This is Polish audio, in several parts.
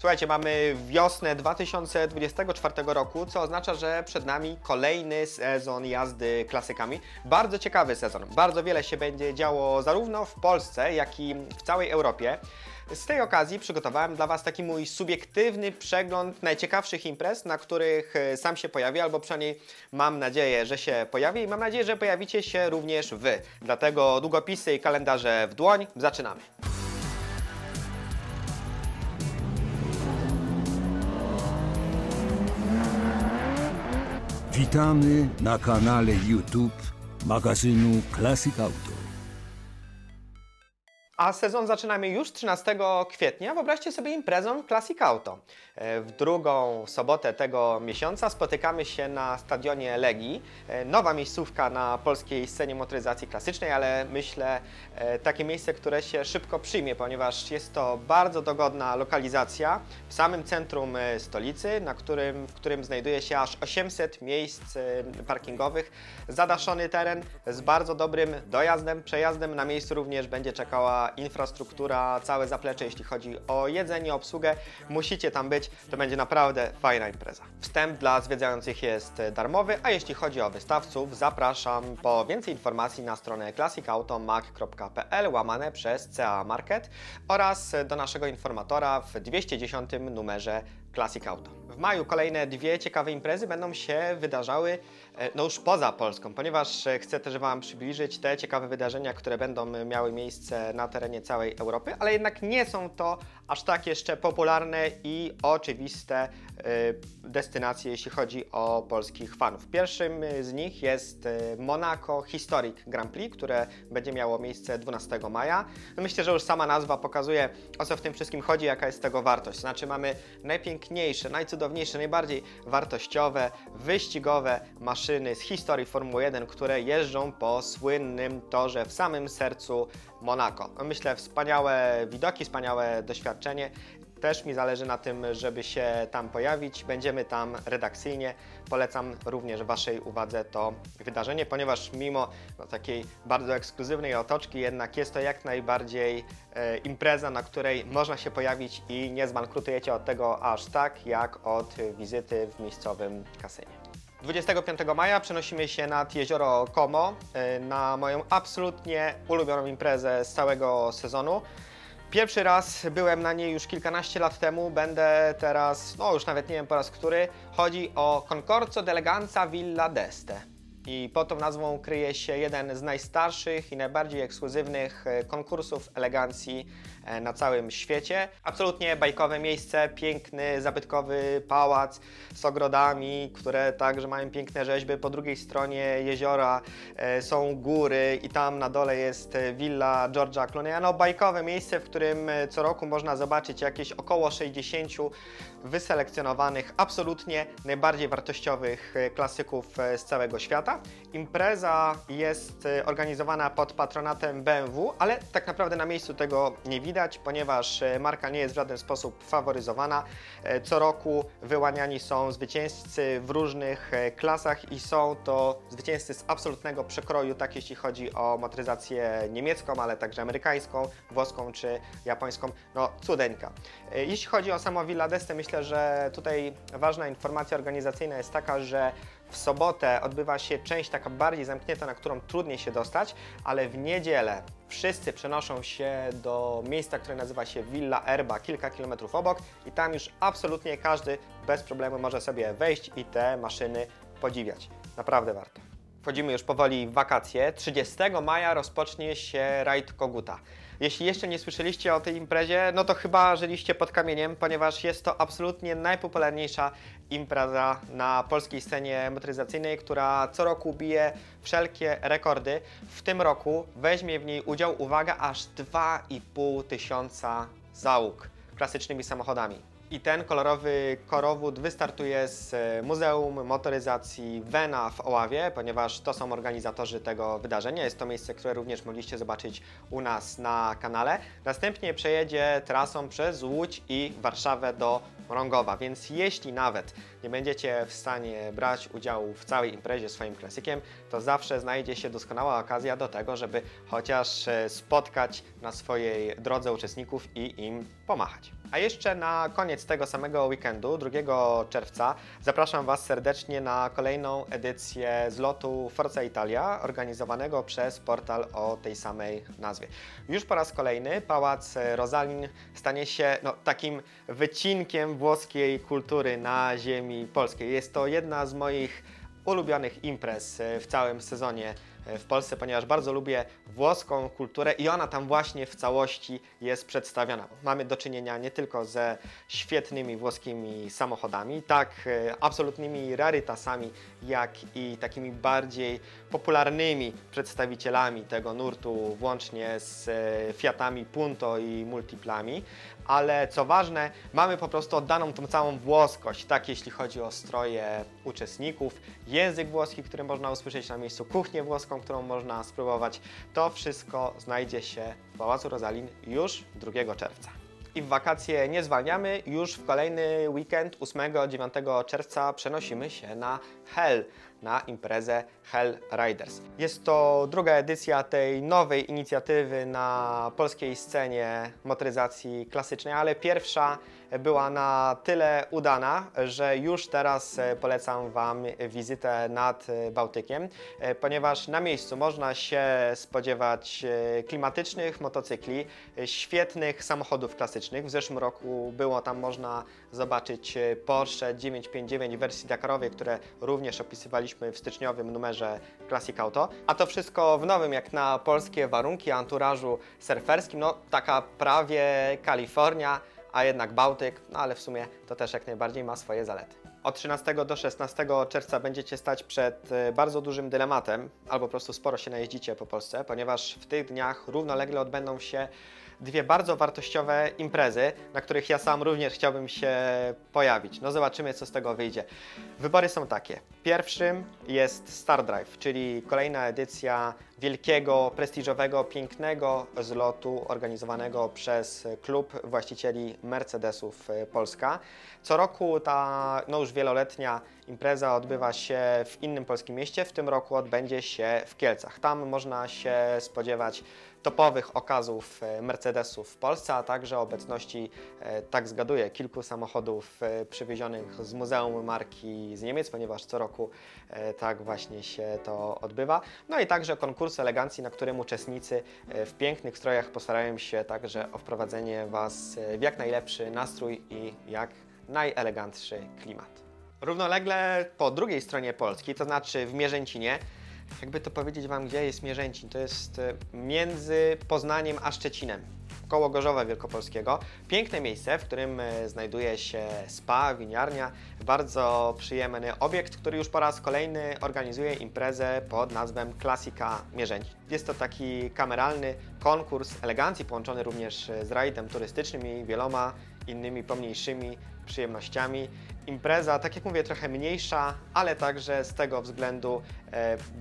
Słuchajcie, mamy wiosnę 2024 roku, co oznacza, że przed nami kolejny sezon jazdy klasykami. Bardzo ciekawy sezon. Bardzo wiele się będzie działo zarówno w Polsce, jak i w całej Europie. Z tej okazji przygotowałem dla Was taki mój subiektywny przegląd najciekawszych imprez, na których sam się pojawię, albo przynajmniej mam nadzieję, że się pojawię i mam nadzieję, że pojawicie się również Wy. Dlatego długopisy i kalendarze w dłoń, zaczynamy. Witamy na kanale YouTube magazynu Classic Auto. A sezon zaczynamy już 13 kwietnia. Wyobraźcie sobie imprezą Classic Auto. W drugą sobotę tego miesiąca spotykamy się na stadionie Legii. Nowa miejscówka na polskiej scenie motoryzacji klasycznej, ale myślę takie miejsce, które się szybko przyjmie, ponieważ jest to bardzo dogodna lokalizacja w samym centrum stolicy, w którym znajduje się aż 800 miejsc parkingowych. Zadaszony teren z bardzo dobrym dojazdem, przejazdem. Na miejscu również będzie czekała infrastruktura, całe zaplecze, jeśli chodzi o jedzenie, obsługę. Musicie tam być, to będzie naprawdę fajna impreza. Wstęp dla zwiedzających jest darmowy, a jeśli chodzi o wystawców, zapraszam po więcej informacji na stronę classicauto.mac.pl/CA Market oraz do naszego informatora w 210 numerze Classic Auto. W maju kolejne dwie ciekawe imprezy będą się wydarzały już poza Polską, ponieważ chcę też Wam przybliżyć te ciekawe wydarzenia, które będą miały miejsce na terenie całej Europy, ale jednak nie są to aż tak jeszcze popularne i oczywiste destynacje, jeśli chodzi o polskich fanów. Pierwszym z nich jest Monaco Historic Grand Prix, które będzie miało miejsce 12 maja. No myślę, że już sama nazwa pokazuje, o co w tym wszystkim chodzi, jaka jest tego wartość. Znaczy mamy najpiękniejsze, najcudowniejsze, najbardziej wartościowe, wyścigowe maszyny z historii Formuły 1, które jeżdżą po słynnym torze w samym sercu Monako. Myślę, wspaniałe widoki, wspaniałe doświadczenie. Też mi zależy na tym, żeby się tam pojawić. Będziemy tam redakcyjnie. Polecam również Waszej uwadze to wydarzenie, ponieważ mimo takiej bardzo ekskluzywnej otoczki, jednak jest to jak najbardziej impreza, na której można się pojawić i nie zbankrutujecie od tego aż tak, jak od wizyty w miejscowym kasynie. 25 maja przenosimy się nad jezioro Como na moją absolutnie ulubioną imprezę z całego sezonu. Pierwszy raz byłem na niej już kilkanaście lat temu, będę teraz, już nawet nie wiem po raz który. Chodzi o Concorso d'Eleganza Villa d'Este. I pod tą nazwą kryje się jeden z najstarszych i najbardziej ekskluzywnych konkursów elegancji na całym świecie. Absolutnie bajkowe miejsce, piękny, zabytkowy pałac z ogrodami, które także mają piękne rzeźby. Po drugiej stronie jeziora są góry i tam na dole jest willa George'a Clooney'a. No, bajkowe miejsce, w którym co roku można zobaczyć jakieś około 60 wyselekcjonowanych, absolutnie najbardziej wartościowych klasyków z całego świata. Impreza jest organizowana pod patronatem BMW, ale tak naprawdę na miejscu tego nie widać, ponieważ marka nie jest w żaden sposób faworyzowana. Co roku wyłaniani są zwycięzcy w różnych klasach i są to zwycięzcy z absolutnego przekroju, tak jeśli chodzi o motoryzację niemiecką, ale także amerykańską, włoską czy japońską. No cudeńka. Jeśli chodzi o samą Villa d'Este, myślę, że tutaj ważna informacja organizacyjna jest taka, że w sobotę odbywa się część taka bardziej zamknięta, na którą trudniej się dostać, ale w niedzielę wszyscy przenoszą się do miejsca, które nazywa się Villa Erba, kilka kilometrów obok i tam już absolutnie każdy bez problemu może sobie wejść i te maszyny podziwiać. Naprawdę warto. Wchodzimy już powoli w wakacje. 30 maja rozpocznie się rajd Koguta. Jeśli jeszcze nie słyszeliście o tej imprezie, no to chyba żyliście pod kamieniem, ponieważ jest to absolutnie najpopularniejsza impreza na polskiej scenie motoryzacyjnej, która co roku bije wszelkie rekordy. W tym roku weźmie w niej udział, uwaga, aż 2,5 tysiąca załóg klasycznymi samochodami. I ten kolorowy korowód wystartuje z Muzeum Motoryzacji Vena w Oławie, ponieważ to są organizatorzy tego wydarzenia. Jest to miejsce, które również mogliście zobaczyć u nas na kanale. Następnie przejedzie trasą przez Łódź i Warszawę do Mrągowa, więc jeśli nawet nie będziecie w stanie brać udziału w całej imprezie swoim klasykiem, to zawsze znajdzie się doskonała okazja do tego, żeby chociaż spotkać na swojej drodze uczestników i im pomachać. A jeszcze na koniec tego samego weekendu, 2 czerwca, zapraszam Was serdecznie na kolejną edycję zlotu Forza Italia, organizowanego przez portal o tej samej nazwie. Już po raz kolejny Pałac Rosalin stanie się takim wycinkiem włoskiej kultury na ziemi polskiej. Jest to jedna z moich ulubionych imprez w całym sezonie w Polsce, ponieważ bardzo lubię włoską kulturę i ona tam właśnie w całości jest przedstawiona. Mamy do czynienia nie tylko ze świetnymi włoskimi samochodami, tak absolutnymi rarytasami, jak i takimi bardziej popularnymi przedstawicielami tego nurtu, włącznie z Fiatami Punto i Multiplami, ale co ważne, mamy po prostu oddaną tą całą włoskość, tak jeśli chodzi o stroje uczestników, język włoski, który można usłyszeć na miejscu, kuchnię włoską, którą można spróbować. To wszystko znajdzie się w Pałacu Rosalin już 2 czerwca. I w wakacje nie zwalniamy, już w kolejny weekend 8-9 czerwca przenosimy się na Hell, na imprezę Hell Riders. Jest to druga edycja tej nowej inicjatywy na polskiej scenie motoryzacji klasycznej, ale pierwsza była na tyle udana, że już teraz polecam Wam wizytę nad Bałtykiem, ponieważ na miejscu można się spodziewać klimatycznych motocykli, świetnych samochodów klasycznych. W zeszłym roku było tam można zobaczyć Porsche 959 w wersji Dakarowej, które również opisywaliśmy w styczniowym numerze Classic Auto. A to wszystko w nowym, jak na polskie warunki, anturażu surferskim, taka prawie Kalifornia, a jednak Bałtyk, ale w sumie to też jak najbardziej ma swoje zalety. Od 13 do 16 czerwca będziecie stać przed bardzo dużym dylematem, albo po prostu sporo się najeździcie po Polsce, ponieważ w tych dniach równolegle odbędą się 2 bardzo wartościowe imprezy, na których ja sam również chciałbym się pojawić. Zobaczymy, co z tego wyjdzie. Wybory są takie. Pierwszym jest Star Drive, czyli kolejna edycja wielkiego, prestiżowego, pięknego zlotu organizowanego przez klub właścicieli Mercedesów Polska. Co roku ta już wieloletnia impreza odbywa się w innym polskim mieście, w tym roku odbędzie się w Kielcach. Tam można się spodziewać topowych okazów Mercedesów w Polsce, a także obecności, tak zgaduję, kilku samochodów przywiezionych z Muzeum Marki z Niemiec, ponieważ co roku tak właśnie się to odbywa. I także konkurs elegancji, na którym uczestnicy w pięknych strojach postarają się także o wprowadzenie Was w jak najlepszy nastrój i jak najelegantszy klimat. Równolegle po drugiej stronie Polski, to znaczy w Mierzęcinie, jakby to powiedzieć Wam, gdzie jest Mierzęcin, to jest między Poznaniem a Szczecinem, koło Gorzowa Wielkopolskiego. Piękne miejsce, w którym znajduje się spa, winiarnia, bardzo przyjemny obiekt, który już po raz kolejny organizuje imprezę pod nazwą Klasika Mierzęcin. Jest to taki kameralny konkurs elegancji, połączony również z rajdem turystycznym i wieloma innymi pomniejszymi przyjemnościami. Impreza, tak jak mówię, trochę mniejsza, ale także z tego względu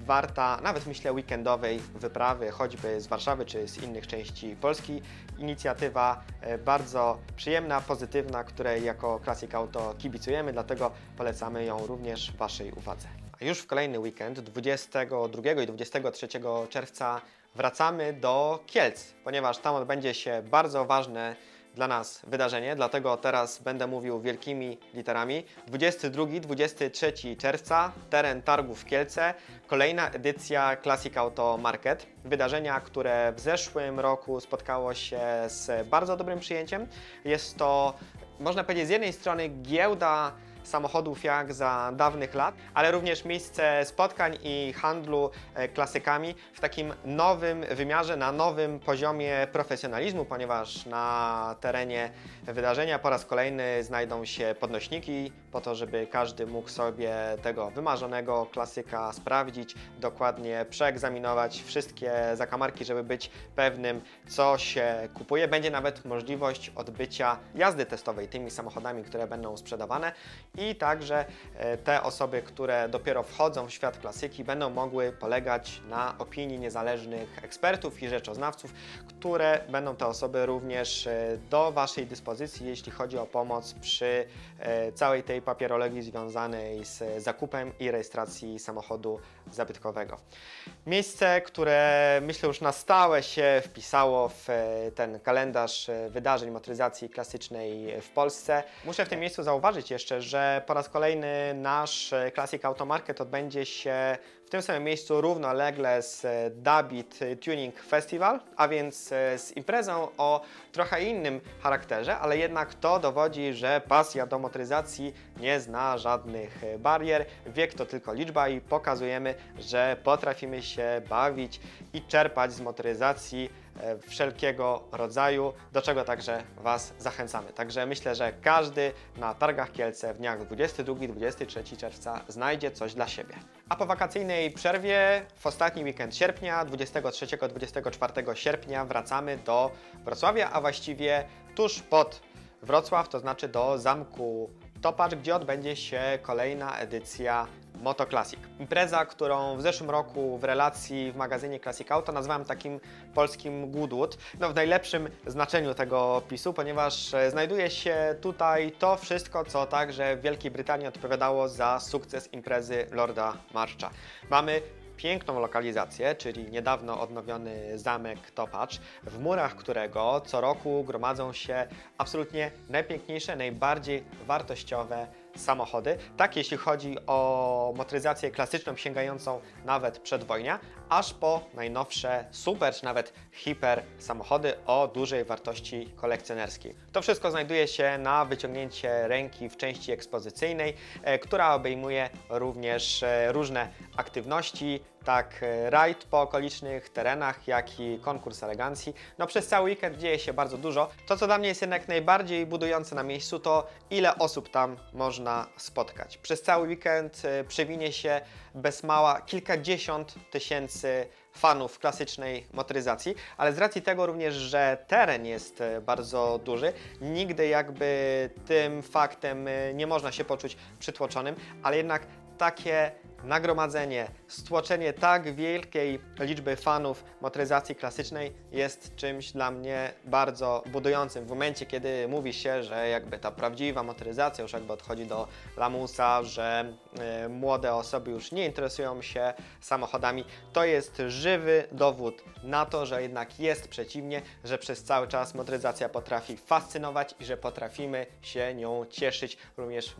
warta, nawet myślę, weekendowej wyprawy, choćby z Warszawy czy z innych części Polski. Inicjatywa bardzo przyjemna, pozytywna, której jako Classic Auto kibicujemy, dlatego polecamy ją również Waszej uwadze. A już w kolejny weekend, 22 i 23 czerwca, wracamy do Kielc, ponieważ tam odbędzie się bardzo ważne dla nas wydarzenie, dlatego teraz będę mówił wielkimi literami. 22-23 czerwca, teren targów Kielce, kolejna edycja Classic Auto Market. Wydarzenia, które w zeszłym roku spotkało się z bardzo dobrym przyjęciem. Jest to, można powiedzieć, z jednej strony giełda samochodów jak za dawnych lat, ale również miejsce spotkań i handlu klasykami w takim nowym wymiarze, na nowym poziomie profesjonalizmu, ponieważ na terenie wydarzenia po raz kolejny znajdą się podnośniki po to, żeby każdy mógł sobie tego wymarzonego klasyka sprawdzić, dokładnie przeegzaminować wszystkie zakamarki, żeby być pewnym, co się kupuje. Będzie nawet możliwość odbycia jazdy testowej tymi samochodami, które będą sprzedawane. i także te osoby, które dopiero wchodzą w świat klasyki, będą mogły polegać na opinii niezależnych ekspertów i rzeczoznawców, które będą te osoby również do Waszej dyspozycji, jeśli chodzi o pomoc przy całej tej papierologii związanej z zakupem i rejestracji samochodu zabytkowego. Miejsce, które myślę już na stałe się wpisało w ten kalendarz wydarzeń motoryzacji klasycznej w Polsce. Muszę w tym miejscu zauważyć jeszcze, że po raz kolejny nasz Classic Auto Market odbędzie się w tym samym miejscu równolegle z Dabit Tuning Festival, a więc z imprezą o trochę innym charakterze, ale jednak to dowodzi, że pasja do motoryzacji nie zna żadnych barier. Wiek to tylko liczba i pokazujemy, że potrafimy się bawić i czerpać z motoryzacji wszelkiego rodzaju, do czego także Was zachęcamy. Także myślę, że każdy na Targach Kielce w dniach 22-23 czerwca znajdzie coś dla siebie. A po wakacyjnej przerwie w ostatni weekend sierpnia, 23-24 sierpnia wracamy do Wrocławia, a właściwie tuż pod Wrocław, to znaczy do Zamku Topacz, gdzie odbędzie się kolejna edycja Moto Classic. Impreza, którą w zeszłym roku w relacji w magazynie Classic Auto nazwałem takim polskim Goodwood. No w najlepszym znaczeniu tego opisu, ponieważ znajduje się tutaj to wszystko, co także w Wielkiej Brytanii odpowiadało za sukces imprezy Lorda Marcha. Mamy piękną lokalizację, czyli niedawno odnowiony zamek Topacz, w murach którego co roku gromadzą się absolutnie najpiękniejsze, najbardziej wartościowe samochody. Tak jeśli chodzi o motoryzację klasyczną sięgającą nawet przedwojnia, aż po najnowsze super czy nawet hiper samochody o dużej wartości kolekcjonerskiej. To wszystko znajduje się na wyciągnięcie ręki w części ekspozycyjnej, która obejmuje również różne aktywności, tak rajd po okolicznych terenach, jak i konkurs elegancji. No przez cały weekend dzieje się bardzo dużo. To, co dla mnie jest jednak najbardziej budujące na miejscu, to ile osób tam można spotkać. Przez cały weekend przewinie się bez mała kilkadziesiąt tysięcy fanów klasycznej motoryzacji, ale z racji tego również, że teren jest bardzo duży, nigdy jakby tym faktem nie można się poczuć przytłoczonym, ale jednak takie nagromadzenie, stłoczenie tak wielkiej liczby fanów motoryzacji klasycznej jest czymś dla mnie bardzo budującym. W momencie, kiedy mówi się, że jakby ta prawdziwa motoryzacja już jakby odchodzi do lamusa, że młode osoby już nie interesują się samochodami, to jest żywy dowód na to, że jednak jest przeciwnie, że przez cały czas motoryzacja potrafi fascynować i że potrafimy się nią cieszyć również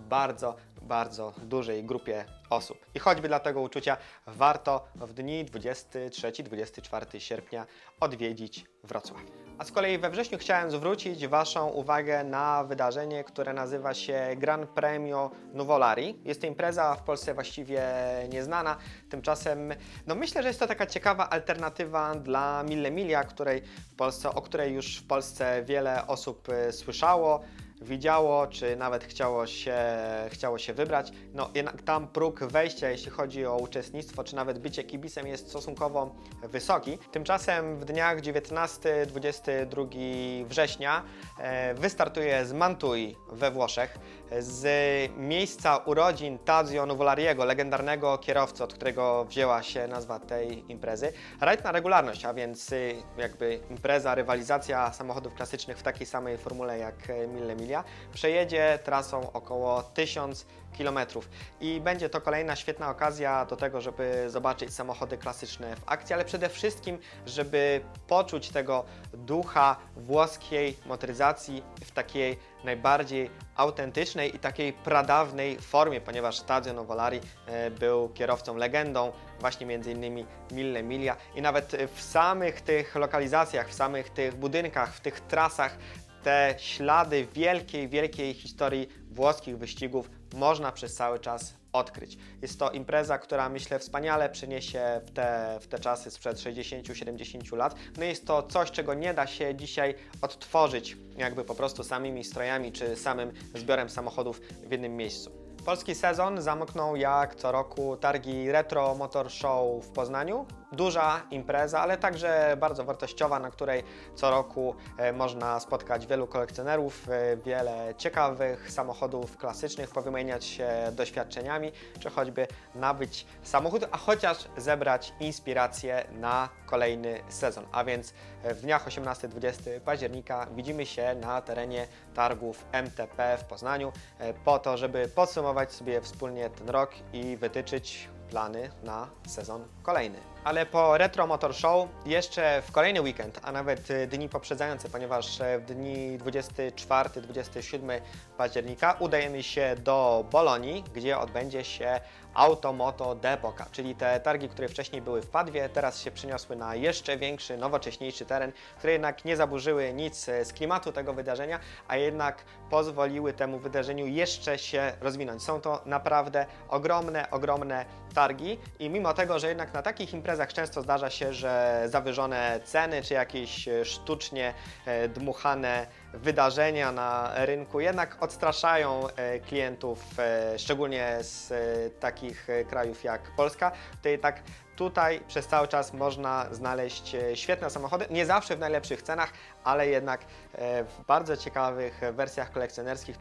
bardzo dużej grupie osób. I choćby dla tego uczucia warto w dni 23-24 sierpnia odwiedzić Wrocław. A z kolei we wrześniu chciałem zwrócić Waszą uwagę na wydarzenie, które nazywa się Gran Premio Nuvolari. Jest to impreza w Polsce właściwie nieznana, tymczasem no myślę, że jest to taka ciekawa alternatywa dla Mille Miglia, o której już w Polsce wiele osób słyszało, widziało, czy nawet chciało się wybrać. No jednak tam próg wejścia, jeśli chodzi o uczestnictwo, czy nawet bycie kibicem, jest stosunkowo wysoki. Tymczasem w dniach 19-22 września wystartuje z Mantui we Włoszech, z miejsca urodzin Tadzio Nuvolariego, legendarnego kierowcy, od którego wzięła się nazwa tej imprezy. Rajd na regularność, a więc jakby impreza, rywalizacja samochodów klasycznych w takiej samej formule jak Mille Miglia, przejedzie trasą około 1000 km i będzie to kolejna świetna okazja do tego, żeby zobaczyć samochody klasyczne w akcji, ale przede wszystkim, żeby poczuć tego ducha włoskiej motoryzacji w takiej najbardziej autentycznej i takiej pradawnej formie, ponieważ Tadzio Nuvolari był kierowcą legendą właśnie między innymi Mille Miglia i nawet w samych tych lokalizacjach, w samych tych budynkach, w tych trasach te ślady wielkiej historii włoskich wyścigów można przez cały czas odkryć. Jest to impreza, która myślę wspaniale przeniesie w te czasy sprzed 60-70 lat. No jest to coś, czego nie da się dzisiaj odtworzyć jakby po prostu samymi strojami czy samym zbiorem samochodów w jednym miejscu. Polski sezon zamknął jak co roku targi Retro Motor Show w Poznaniu duża impreza, ale także bardzo wartościowa, na której co roku można spotkać wielu kolekcjonerów, wiele ciekawych samochodów klasycznych, powymieniać się doświadczeniami, czy choćby nabyć samochód, a chociaż zebrać inspirację na kolejny sezon. A więc w dniach 18-20 października widzimy się na terenie targów MTP w Poznaniu po to, żeby podsumować sobie wspólnie ten rok i wytyczyć plany na sezon kolejny. Ale po Retro Motor Show jeszcze w kolejny weekend, a nawet dni poprzedzające, ponieważ w dni 24-27 października udajemy się do Bolonii, gdzie odbędzie się Automoto Depoka, czyli te targi, które wcześniej były w Padwie, teraz się przeniosły na jeszcze większy, nowocześniejszy teren, które jednak nie zaburzyły nic z klimatu tego wydarzenia, a jednak pozwoliły temu wydarzeniu jeszcze się rozwinąć. Są to naprawdę ogromne targi i mimo tego, że jednak na takich imprezach często zdarza się, że zawyżone ceny czy jakieś sztucznie dmuchane wydarzenia na rynku jednak odstraszają klientów, szczególnie z takich krajów jak Polska, to i tak tutaj przez cały czas można znaleźć świetne samochody, nie zawsze w najlepszych cenach, ale jednak w bardzo ciekawych wersjach kolekcjonerskich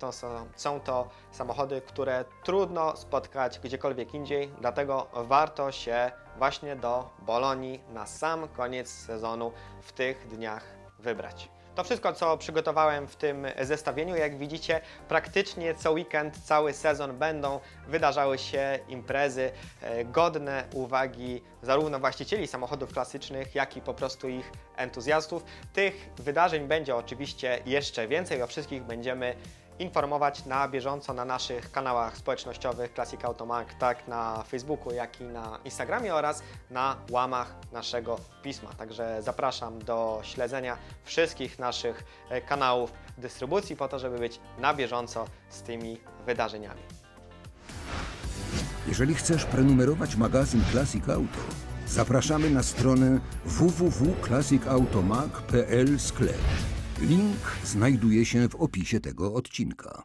są to samochody, które trudno spotkać gdziekolwiek indziej, dlatego warto się właśnie do Bolonii na sam koniec sezonu w tych dniach wybrać. To wszystko, co przygotowałem w tym zestawieniu. Jak widzicie, praktycznie co weekend, cały sezon będą wydarzały się imprezy godne uwagi zarówno właścicieli samochodów klasycznych, jak i po prostu ich entuzjastów. Tych wydarzeń będzie oczywiście jeszcze więcej, o wszystkich będziemy informować na bieżąco na naszych kanałach społecznościowych Classic Auto Mag, tak na Facebooku, jak i na Instagramie oraz na łamach naszego pisma. Także zapraszam do śledzenia wszystkich naszych kanałów dystrybucji po to, żeby być na bieżąco z tymi wydarzeniami. Jeżeli chcesz prenumerować magazyn Classic Auto, zapraszamy na stronę www.classicautomag.pl/sklep. Link znajduje się w opisie tego odcinka.